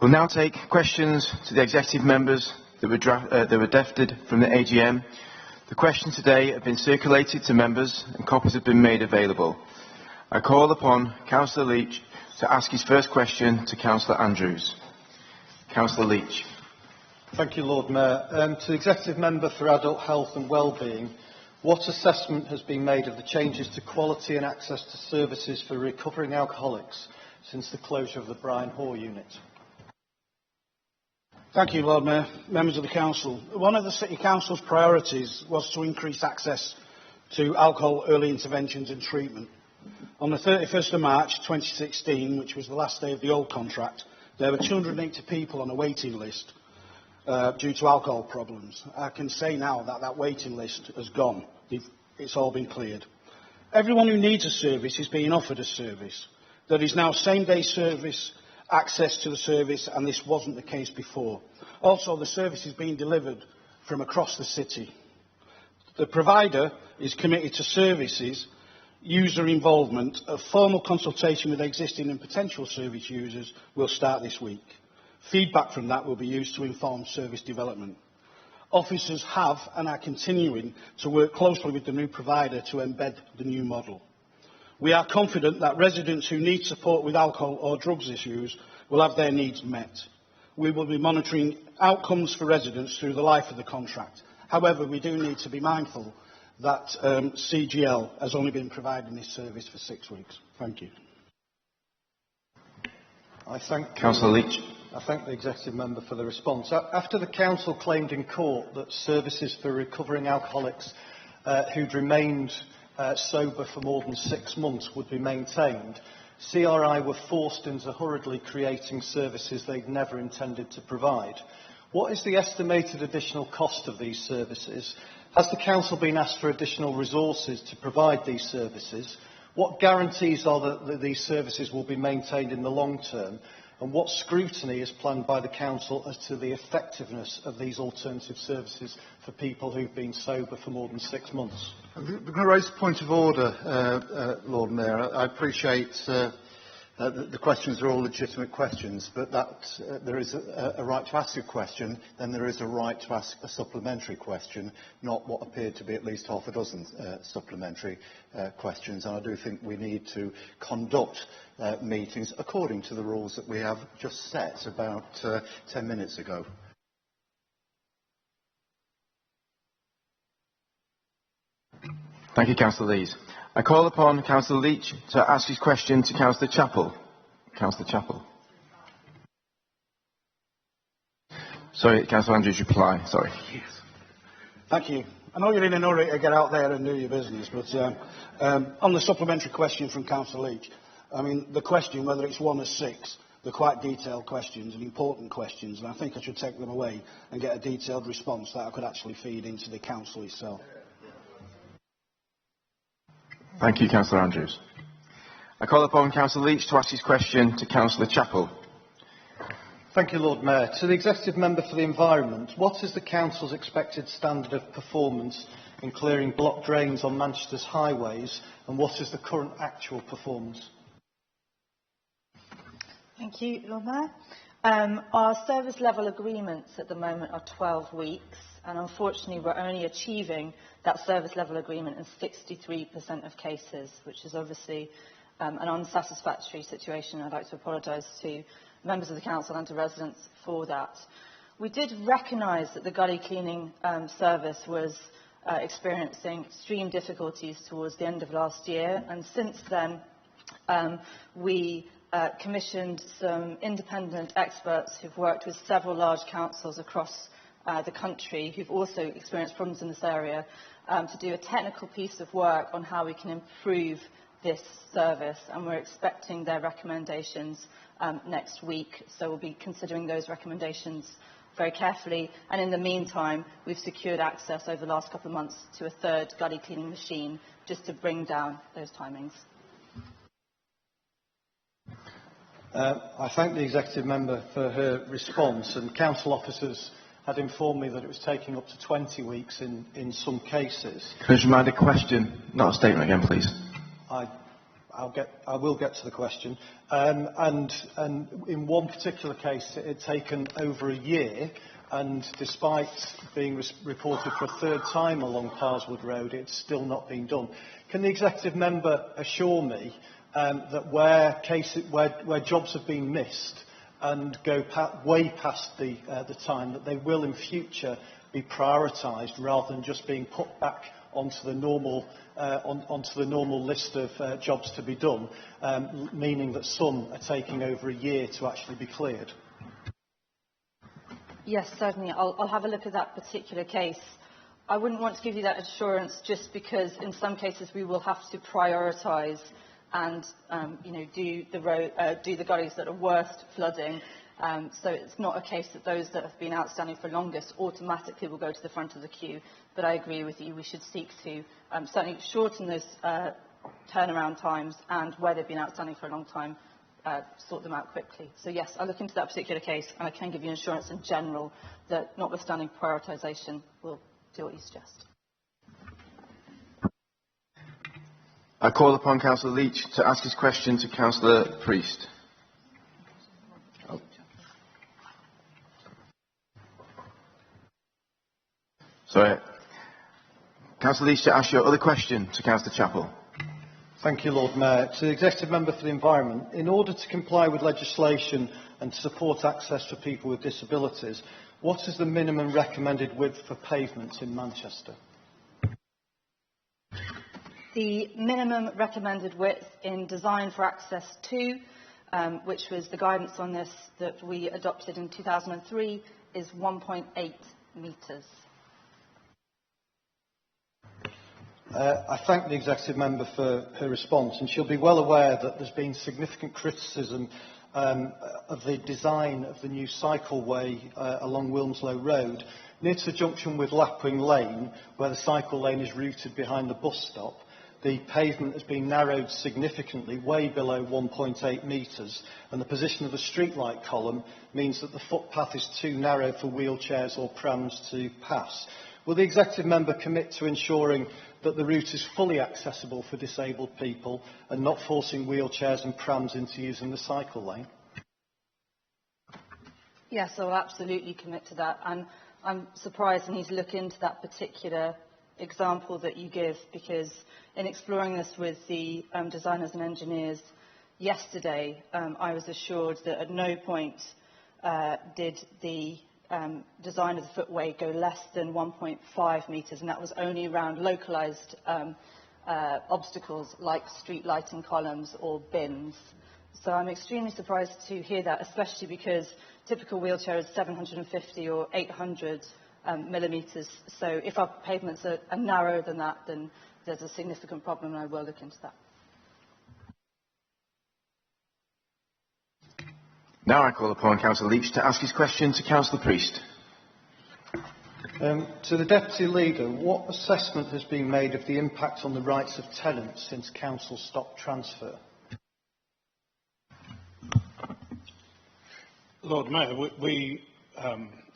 We'll now take questions to the executive members that were drafted from the AGM. The questions today have been circulated to members and copies have been made available. I call upon Councillor Leech to ask his first question to Councillor Andrews. Councillor Leech. Thank you, Lord Mayor. To the Executive Member for Adult Health and Wellbeing, what assessment has been made of the changes to quality and access to services for recovering alcoholics since the closure of the Brian Hoare unit? Thank you, Lord Mayor. Members of the Council. One of the City Council's priorities was to increase access to alcohol early interventions and treatment. On the 31st of March 2016, which was the last day of the old contract, there were 280 people on a waiting list due to alcohol problems. I can say now that that waiting list has gone. It's all been cleared. Everyone who needs a service is being offered a service. There is now same-day service access to the service, and this wasn't the case before. Also, the service is being delivered from across the city. The provider is committed to services, user involvement. A formal consultation with existing and potential service users will start this week. Feedback from that will be used to inform service development. Officers have and are continuing to work closely with the new provider to embed the new model. We are confident that residents who need support with alcohol or drugs issues will have their needs met. We will be monitoring outcomes for residents through the life of the contract. However, we do need to be mindful that CGL has only been providing this service for 6 weeks. Thank you. Councillor Leech. I thank the Executive Member for the response. After the Council claimed in court that services for recovering alcoholics who'd remained sober for more than 6 months would be maintained, CRI were forced into hurriedly creating services they'd never intended to provide. What is the estimated additional cost of these services? Has the Council been asked for additional resources to provide these services? What guarantees are that these services will be maintained in the long term? And what scrutiny is planned by the Council as to the effectiveness of these alternative services for people who've been sober for more than 6 months? I'm going to raise a point of order, Lord Mayor. I appreciate the questions are all legitimate questions, but that there is a right to ask a question, then there is a right to ask a supplementary question, not what appeared to be at least half a dozen supplementary questions. And I do think we need to conduct meetings according to the rules that we have just set about 10 minutes ago. Thank you, Councillor Lees. I call upon Councillor Leech to ask his question to Councillor Chappell. Councillor Chappell. Sorry, Councillor Andrews, reply. Sorry. Thank you. I know you're in a hurry to get out there and do your business, but on the supplementary question from Councillor Leech, I mean, the question, whether it's 1 or 6, they're quite detailed questions and important questions, and I think I should take them away and get a detailed response that I could actually feed into the Council itself. Thank you, Councillor Andrews. I call upon Councillor Leech to ask his question to Councillor Chappell. Thank you, Lord Mayor. To the Executive Member for the Environment, what is the Council's expected standard of performance in clearing blocked drains on Manchester's highways, and what is the current actual performance? Thank you, Lord Mayor. Our service level agreements at the moment are 12 weeks, and unfortunately we're only achieving that service level agreement in 63% of cases, which is obviously an unsatisfactory situation. I'd like to apologise to members of the Council and to residents for that. We did recognise that the gully cleaning service was experiencing extreme difficulties towards the end of last year, and since then we commissioned some independent experts who've worked with several large councils across the country who've also experienced problems in this area to do a technical piece of work on how we can improve this service, and we're expecting their recommendations next week, so we'll be considering those recommendations very carefully. And in the meantime, we've secured access over the last couple of months to a third gully cleaning machine just to bring down those timings. I thank the Executive Member for her response, and Council officers had informed me that it was taking up to 20 weeks in some cases. Can I just remind a question, not a statement again, please? I I will get to the question. And in one particular case, it had taken over a year, and despite being reported for a third time along Parswood Road, it's still not been done. Can the executive member assure me that where jobs have been missed and go way past the time, that they will in future be prioritised rather than just being put back onto the normal list of jobs to be done, meaning that some are taking over a year to actually be cleared? Yes, certainly. I'll have a look at that particular case. I wouldn't want to give you that assurance just because in some cases we will have to prioritise and do the gullies that are worst flooding. So it's not a case that those that have been outstanding for longest automatically will go to the front of the queue. But I agree with you, we should seek to certainly shorten those turnaround times, and where they've been outstanding for a long time, sort them out quickly. So yes, I'll look into that particular case, and I can give you assurance in general that notwithstanding prioritisation, we'll do what you suggest. I call upon Councillor Leech to ask his question to Councillor Priest. Oh. Sorry. Councillor Leech, to ask your other question to Councillor Chappell. Thank you, Lord Mayor. To the Executive Member for the Environment, in order to comply with legislation and to support access for people with disabilities, what is the minimum recommended width for pavements in Manchester? The minimum recommended width in Design for Access 2, which was the guidance on this that we adopted in 2003, is 1.8 metres. I thank the Executive Member for her response, and she'll be well aware that there's been significant criticism of the design of the new cycleway along Wilmslow Road, near to the junction with Lapwing Lane, where the cycle lane is routed behind the bus stop. The pavement has been narrowed significantly, way below 1.8 metres, and the position of the streetlight column means that the footpath is too narrow for wheelchairs or prams to pass. Will the Executive Member commit to ensuring that the route is fully accessible for disabled people and not forcing wheelchairs and prams into using the cycle lane? Yes, I'll absolutely commit to that. And I'm surprised I need to look into that particular example that you give, because in exploring this with the designers and engineers yesterday, I was assured that at no point did the design of the footway go less than 1.5 metres, and that was only around localised obstacles like street lighting columns or bins. So I'm extremely surprised to hear that, especially because typical wheelchair is 750 or 800 millimetres. So if our pavements are narrower than that, then there's a significant problem, and I will look into that. Now I call upon Councillor Leech to ask his question to Councillor Priest. To the Deputy Leader, what assessment has been made of the impact on the rights of tenants since council stock transfer? Lord Mayor,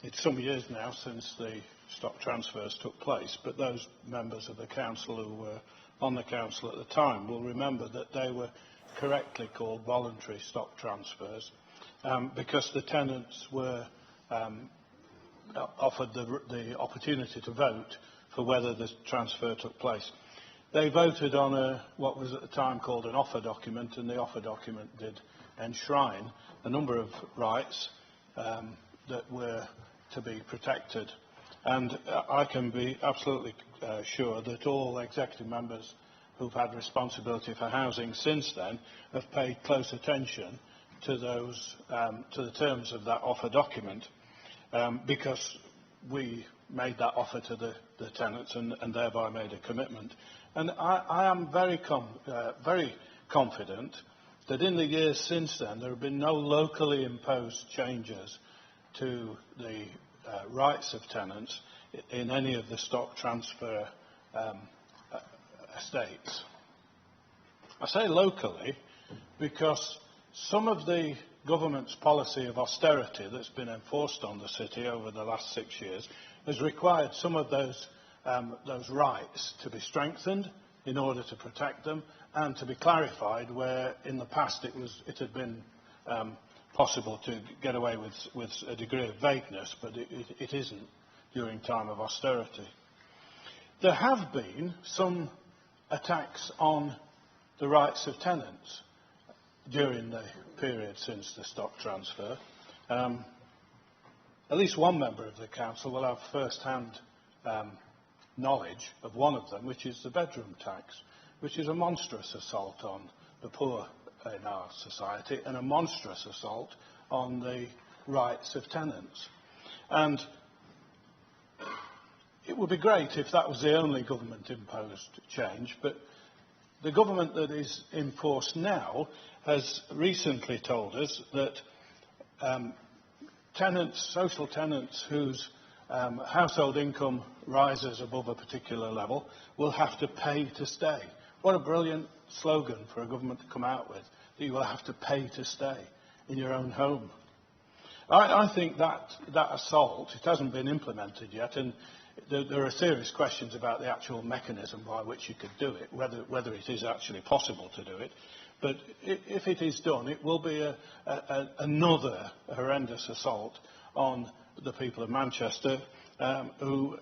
it's some years now since the stock transfers took place, but those members of the council who were on the council at the time will remember that they were correctly called voluntary stock transfers, because the tenants were offered the opportunity to vote for whether the transfer took place. They voted on what was at the time called an offer document, and the offer document did enshrine a number of rights that were to be protected. And I can be absolutely sure that all executive members who've had responsibility for housing since then have paid close attention to those to the terms of that offer document, because we made that offer to the tenants and thereby made a commitment. And I am very confident that in the years since then there have been no locally imposed changes to the rights of tenants in any of the stock transfer estates. I say locally because some of the government's policy of austerity that's been enforced on the city over the last 6 years has required some of those rights to be strengthened in order to protect them and to be clarified where in the past it had been possible to get away with a degree of vagueness, but it isn't during time of austerity. There have been some attacks on the rights of tenants during the period since the stock transfer. At least one member of the council will have first-hand knowledge of one of them, which is the bedroom tax, which is a monstrous assault on the poor in our society and a monstrous assault on the rights of tenants. And it would be great if that was the only government-imposed change, but the government that is in force now has recently told us that social tenants whose household income rises above a particular level will have to pay to stay. What a brilliant slogan for a government to come out with, that you will have to pay to stay in your own home. I think that assault, it hasn't been implemented yet, and there are serious questions about the actual mechanism by which you could do it, whether it is actually possible to do it. But if it is done, it will be another horrendous assault on the people of Manchester who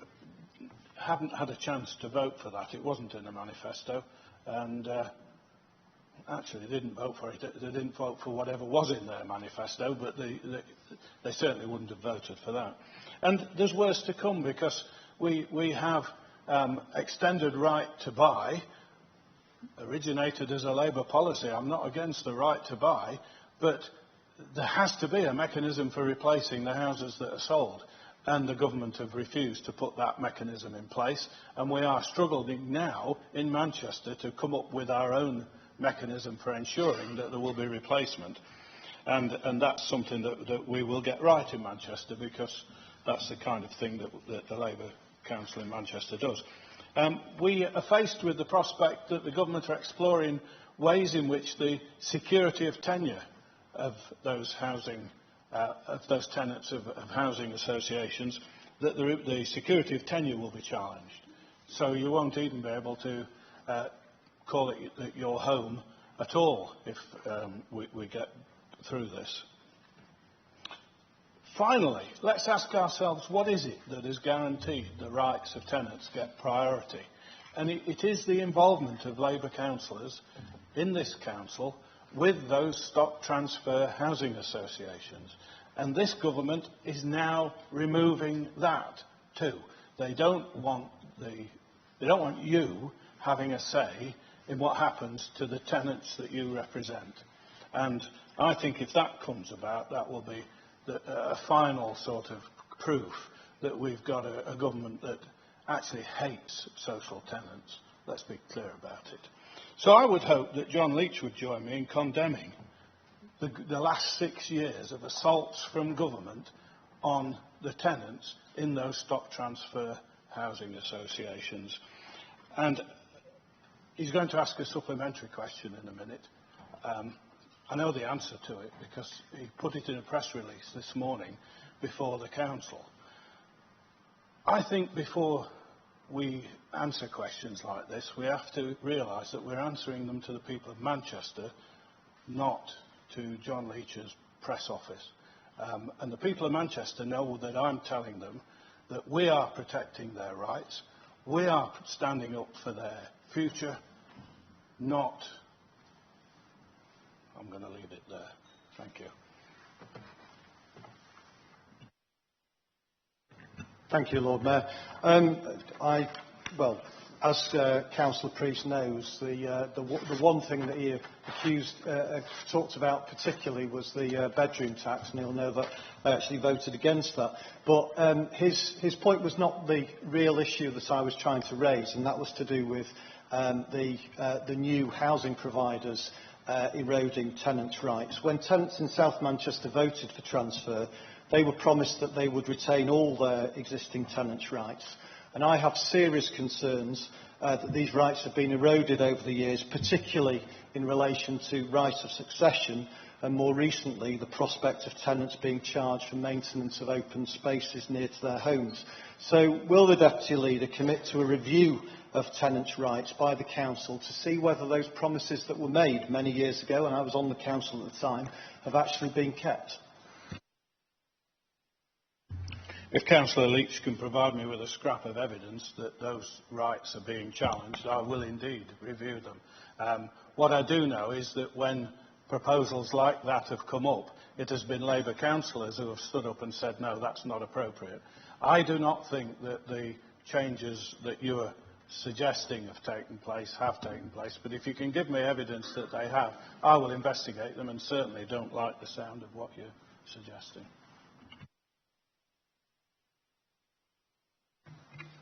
haven't had a chance to vote for that. It wasn't in the manifesto, and actually they didn't vote for it. They didn't vote for whatever was in their manifesto, but they certainly wouldn't have voted for that. And there's worse to come, because we have extended right to buy, originated as a Labour policy. I'm not against the right to buy, but there has to be a mechanism for replacing the houses that are sold, and the government have refused to put that mechanism in place, and we are struggling now in Manchester to come up with our own mechanism for ensuring that there will be replacement, and that's something that we will get right in Manchester, because that's the kind of thing that the Labour Council in Manchester does. We are faced with the prospect that the government are exploring ways in which the security of tenure of those tenants of housing associations, that the security of tenure will be challenged. So you won't even be able to call it your home at all if we get through this. Finally, let's ask ourselves, what is it that has guaranteed the rights of tenants get priority? And it is the involvement of Labour councillors in this council with those stock transfer housing associations. And this government is now removing that too. They don't want you having a say in what happens to the tenants that you represent. And I think if that comes about, that will be a final sort of proof that we've got a government that actually hates social tenants. Let's be clear about it. So I would hope that John Leech would join me in condemning the last 6 years of assaults from government on the tenants in those stock transfer housing associations. And he's going to ask a supplementary question in a minute. I know the answer to it because he put it in a press release this morning before the council. I think before we answer questions like this, we have to realise that we're answering them to the people of Manchester, not to John Leech's press office. And the people of Manchester know that I'm telling them that we are protecting their rights, we are standing up for their future, not... I'm going to leave it there. Thank you. Thank you, Lord Mayor. As Councillor Priest knows, the one thing that he talked about particularly was the bedroom tax, and he'll know that I actually voted against that. But his point was not the real issue that I was trying to raise, and that was to do with the new housing providers eroding tenants' rights. When tenants in South Manchester voted for transfer, they were promised that they would retain all their existing tenants' rights. And I have serious concerns that these rights have been eroded over the years, particularly in relation to right of succession, and more recently the prospect of tenants being charged for maintenance of open spaces near to their homes. So will the Deputy Leader commit to a review of tenants' rights by the Council to see whether those promises that were made many years ago, and I was on the Council at the time, have actually been kept? If Councillor Leech can provide me with a scrap of evidence that those rights are being challenged, I will indeed review them. What I do know is that when proposals like that have come up, it has been Labour councillors who have stood up and said, no, that's not appropriate. I do not think that the changes that you are suggesting have taken place, but if you can give me evidence that they have, I will investigate them and certainly don't like the sound of what you're suggesting.